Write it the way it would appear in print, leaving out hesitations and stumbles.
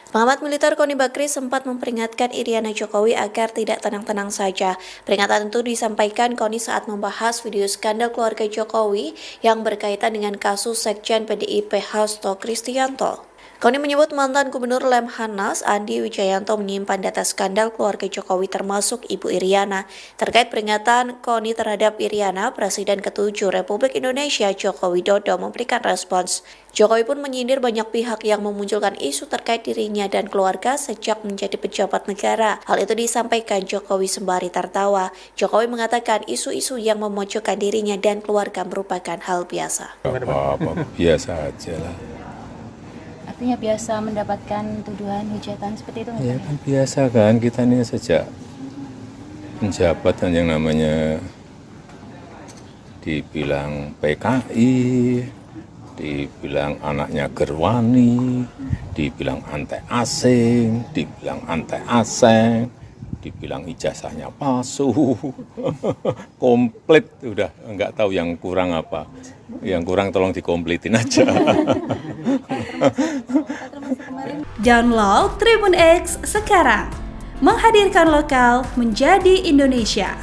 Pengamat militer Koni Bakri sempat memperingatkan Iriana Jokowi agar tidak tenang-tenang saja. Peringatan itu disampaikan Koni saat membahas video skandal keluarga Jokowi yang berkaitan dengan kasus Sekjen PDIP Hasto Kristianto. Koni menyebut mantan Gubernur Lemhanas Andi Wijayanto menyimpan data skandal keluarga Jokowi termasuk Ibu Iriana. Terkait peringatan Koni terhadap Iriana, Presiden ke-7 Republik Indonesia Joko Widodo memberikan respons. Jokowi pun menyindir banyak pihak yang memunculkan isu terkait dirinya dan keluarga sejak menjadi pejabat negara. Hal itu disampaikan Jokowi sembari tertawa. Jokowi mengatakan isu-isu yang memojokkan dirinya dan keluarga merupakan hal biasa. Apa-apa, biasa aja lah. Artinya biasa mendapatkan tuduhan, hujatan seperti itu? Ya kan biasa kan, kita ini sejak menjabat kan yang namanya dibilang PKI, dibilang anaknya Gerwani, dibilang antek asing, dibilang antek aseng, dibilang ijazahnya palsu, komplit udah nggak tahu yang kurang apa, yang kurang tolong dikomplitin aja. Download Tribun X sekarang, menghadirkan lokal menjadi Indonesia.